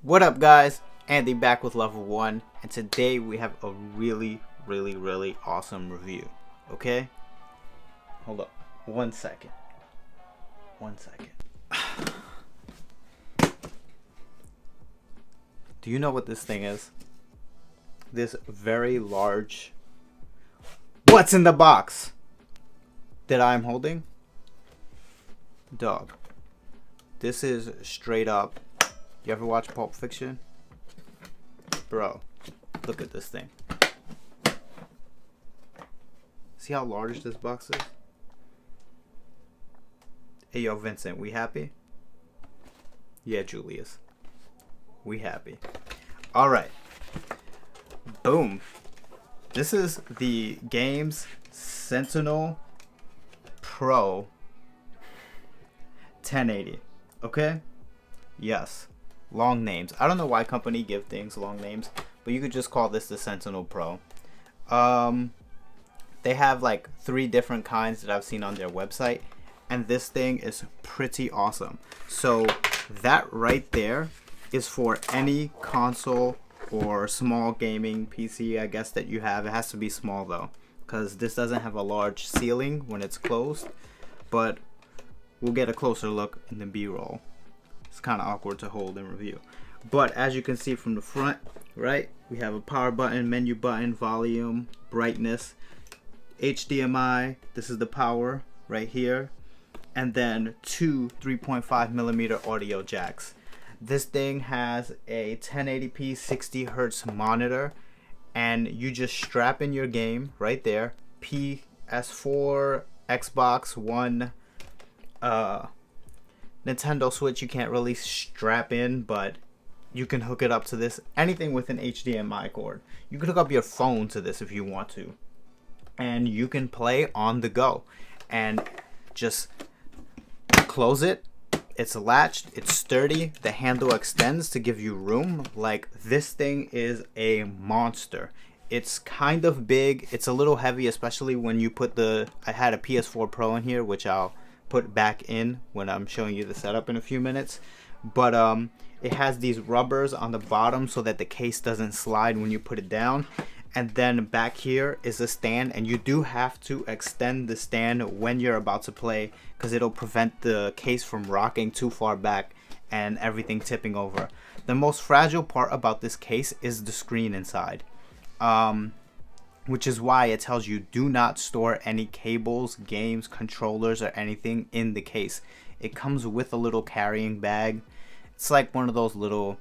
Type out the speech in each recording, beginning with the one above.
What up, guys? Andy back with Level 1, and today we have a really awesome review. Okay? Hold up. 1 second. 1 second. Do you know what this thing is? This very large... What's in the box that I'm holding? Dog. This is straight up... You ever watch Pulp Fiction? Bro, look at this thing. See how large this box is? Hey, yo, Vincent, we happy? Yeah, Julius. We happy. Alright. Boom. This is the GAEMS Sentinel Pro 1080. Okay? Yes. Long names. I don't know why company give things long names, but you could just call this the Sentinel Pro. They have like 3 different kinds that I've seen on their website, and this thing is pretty awesome. So that right there is for any console or small gaming PC, I guess, that you have. It has to be small though, because this doesn't have a large ceiling when it's closed, but we'll get a closer look in the B-roll. It's kind of awkward to hold and review. But as you can see from the front, right, we have a power button, menu button, volume, brightness, HDMI. This is the power right here. And then 2 3.5mm audio jacks. This thing has a 1080p 60 Hz monitor. And you just strap in your game right there. PS4, Xbox One, Nintendo Switch you can't really strap in, but you can hook it up to this. Anything with an HDMI cord. You can hook up your phone to this if you want to. And you can play on the go. And just close it. It's latched. It's sturdy. The handle extends to give you room. Like, this thing is a monster. It's kind of big. It's a little heavy, especially when you put the... I had a PS4 Pro in here, which I'll put back in when I'm showing you the setup in a few minutes, but it has these rubbers on the bottom so that the case doesn't slide when you put it down. And then back here is a stand, and you do have to extend the stand when you're about to play, because it'll prevent the case from rocking too far back and everything tipping over. The most fragile part about this case is the screen inside, which is why it tells you do not store any cables, games, controllers, or anything in the case. It comes with a little carrying bag. It's like one of those little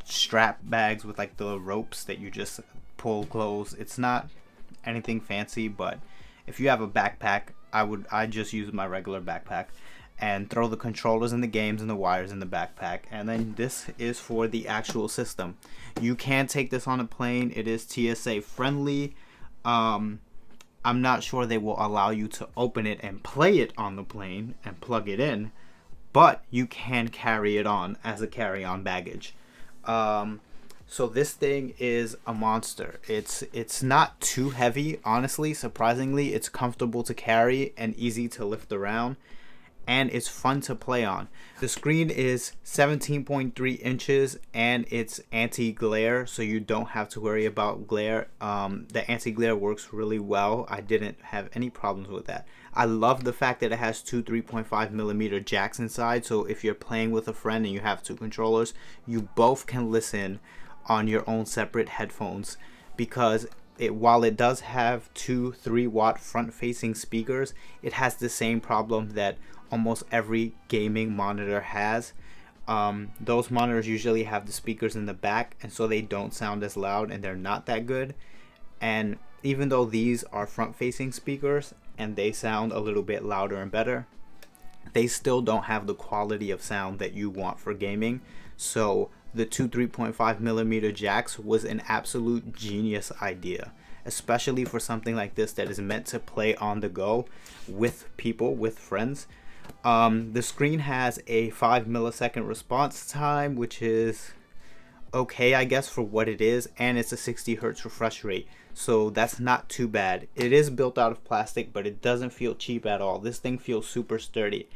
strap bags with like the ropes that you just pull close. It's not anything fancy, but if you have a backpack, I just use my regular backpack and throw the controllers and the games and the wires in the backpack. And then this is for the actual system. You can take this on a plane. It is TSA friendly. I'm not sure they will allow you to open it and play it on the plane and plug it in, but you can carry it on as a carry-on baggage. So this thing is a monster. It's not too heavy, honestly. Surprisingly, it's comfortable to carry and easy to lift around. And it's fun to play on. The screen is 17.3 inches and it's anti-glare, so you don't have to worry about glare. The anti-glare works really well. I didn't have any problems with that. I love the fact that it has 2 3.5mm jacks inside, so if you're playing with a friend and you have 2 controllers, you both can listen on your own separate headphones, because while it does have 2 3-watt front-facing speakers, it has the same problem that almost every gaming monitor has. Those monitors usually have the speakers in the back, and so they don't sound as loud and they're not that good. And even though these are front-facing speakers and they sound a little bit louder and better, they still don't have the quality of sound that you want for gaming. So the 2 3.5mm jacks was an absolute genius idea, especially for something like this that is meant to play on the go with people, with friends. The screen has a 5 millisecond response time, which is okay, I guess, for what it is, and it's a 60 Hz refresh rate, so that's not too bad. It is built out of plastic, but it doesn't feel cheap at all. This thing feels super sturdy.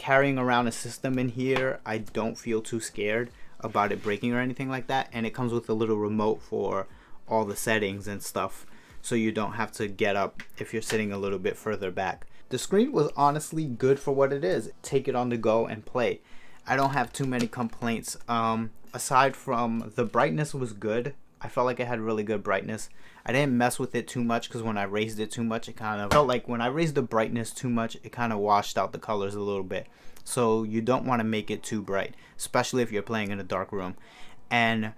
carrying around a system in here, I don't feel too scared about it breaking or anything like that. And it comes with a little remote for all the settings and stuff, so you don't have to get up if you're sitting a little bit further back. The screen was honestly good for what it is. Take it on the go and play. I don't have too many complaints. Aside from the brightness was good. I felt like it had really good brightness. I didn't mess with it too much because when I raised it too much, it kind of felt like when I raised the brightness too much, it kind of washed out the colors a little bit. So you don't want to make it too bright, especially if you're playing in a dark room. And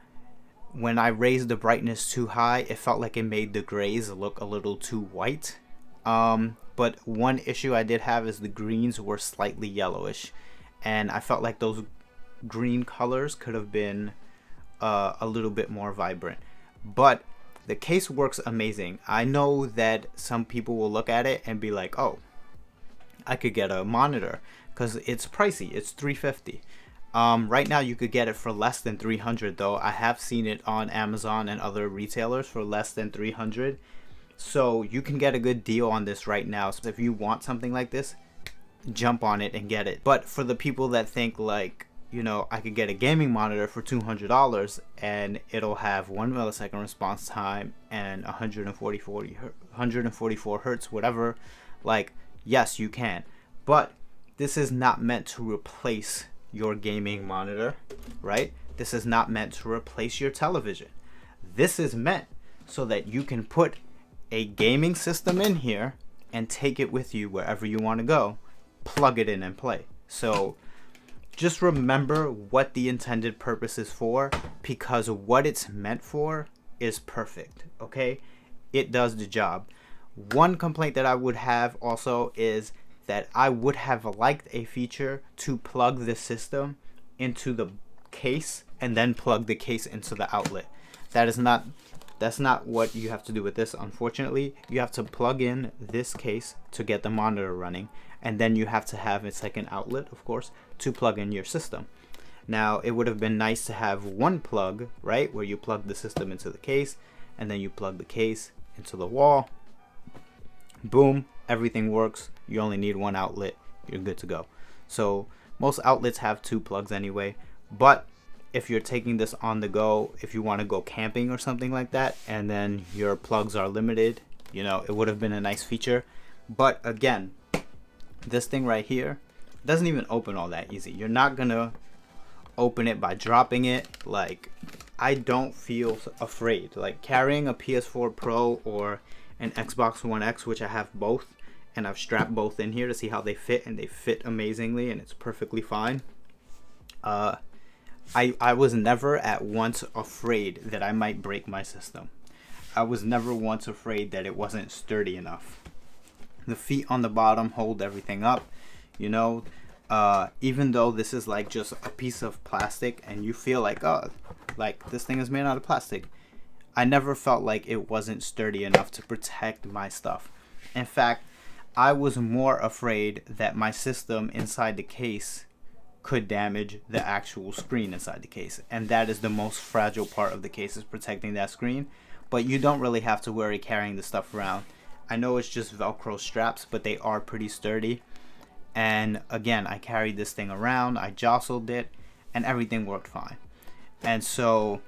when I raised the brightness too high, it felt like it made the grays look a little too white. But one issue I did have is the greens were slightly yellowish, and I felt like those green colors could have been a little bit more vibrant. But the case works amazing. I know that some people will look at it and be like, oh, I could get a monitor because it's pricey. It's $350. Right now you could get it for less than $300 though. I have seen it on Amazon and other retailers for less than $300. So you can get a good deal on this right now. So if you want something like this, jump on it and get it. But for the people that think like, you know, I could get a gaming monitor for $200 and it'll have 1 millisecond response time and 144 hertz, whatever, like, yes, you can. But this is not meant to replace your gaming monitor, right? This is not meant to replace your television. This is meant so that you can put a gaming system in here and take it with you wherever you want to go, plug it in and play. So just remember what the intended purpose is for, because what it's meant for is perfect, okay? It does the job. One complaint that I would have also is that I would have liked a feature to plug the system into the case and then plug the case into the outlet. That's not what you have to do with this, unfortunately. You have to plug in this case to get the monitor running, and then you have to have a second outlet, of course, to plug in your system. Now, it would have been nice to have one plug, right, where you plug the system into the case, and then you plug the case into the wall. Boom, everything works. You only need one outlet. You're good to go. So most outlets have 2 plugs anyway, but if you're taking this on the go, if you want to go camping or something like that, and then your plugs are limited, you know, it would have been a nice feature. But again, this thing right here doesn't even open all that easy. You're not gonna open it by dropping it. Like, I don't feel afraid. Like, carrying a PS4 Pro or an Xbox One X, which I have both, and I've strapped both in here to see how they fit, and they fit amazingly, and it's perfectly fine. I was never at once afraid that I might break my system. I was never once afraid that it wasn't sturdy enough. The feet on the bottom hold everything up, you know. Even though this is like just a piece of plastic and you feel like, oh, like this thing is made out of plastic, I never felt like it wasn't sturdy enough to protect my stuff. In fact, I was more afraid that my system inside the case could damage the actual screen inside the case, and that is the most fragile part of the case, is protecting that screen. But you don't really have to worry carrying the stuff around. I know it's just Velcro straps, but they are pretty sturdy. And again, I carried this thing around, I jostled it, and everything worked fine. And so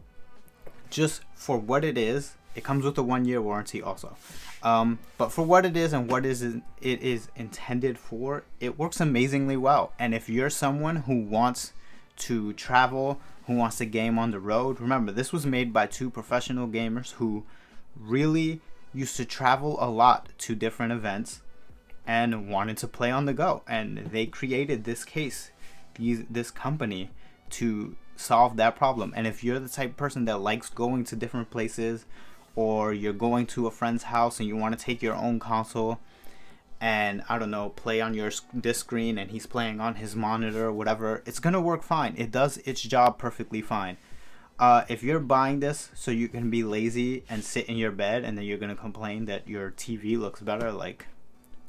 just for what it is, it comes with a 1-year warranty also. But for what it is and what it is intended for, it works amazingly well. And if you're someone who wants to travel, who wants to game on the road, remember, this was made by 2 professional gamers who really used to travel a lot to different events and wanted to play on the go. And they created this case, this company, to solve that problem. And if you're the type of person that likes going to different places, or you're going to a friend's house and you want to take your own console and, I don't know, play on this screen and he's playing on his monitor or whatever, it's gonna work fine. It does its job perfectly fine. If you're buying this so you can be lazy and sit in your bed and then you're gonna complain that your TV looks better, like,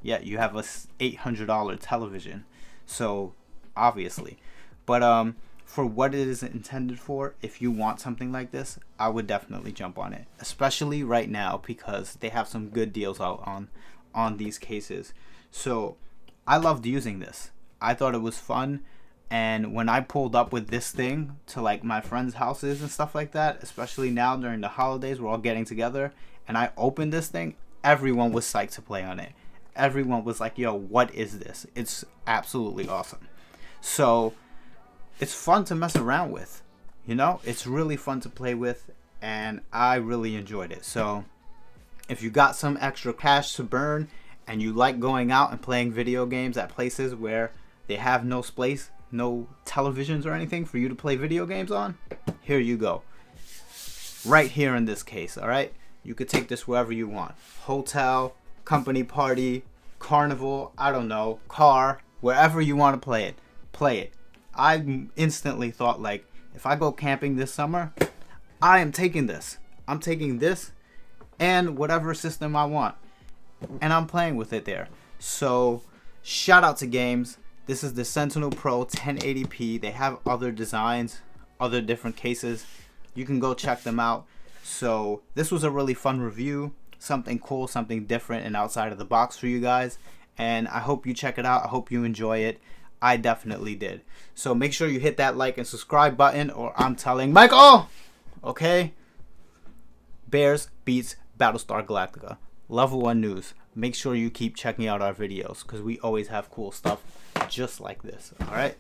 yeah, you have a $800 television, so obviously. But for what it is intended for, if you want something like this, I would definitely jump on it, especially right now because they have some good deals out on these cases. So I loved using this. I thought it was fun. And when I pulled up with this thing to like my friends' houses and stuff like that, especially now during the holidays, we're all getting together, and I opened this thing, everyone was psyched to play on it. Everyone was like, yo, what is this? It's absolutely awesome. So it's fun to mess around with, you know? It's really fun to play with, and I really enjoyed it. So if you got some extra cash to burn and you like going out and playing video games at places where they have no space, no televisions or anything for you to play video games on, here you go. Right here in this case, all right? You could take this wherever you want. Hotel, company party, carnival, I don't know, car, wherever you want to play it. Play it. I instantly thought, like, if I go camping this summer, I am taking this. I'm taking this and whatever system I want, and I'm playing with it there. So shout out to GAEMS. This is the Sentinel Pro 1080p. They have other designs, other different cases. You can go check them out. So this was a really fun review, something cool, something different and outside of the box for you guys, and I hope you check it out. I hope you enjoy it. I definitely did. So make sure you hit that like and subscribe button, or I'm telling Michael. Okay? Bears beats Battlestar Galactica. Level 1 news. Make sure you keep checking out our videos because we always have cool stuff just like this. Alright?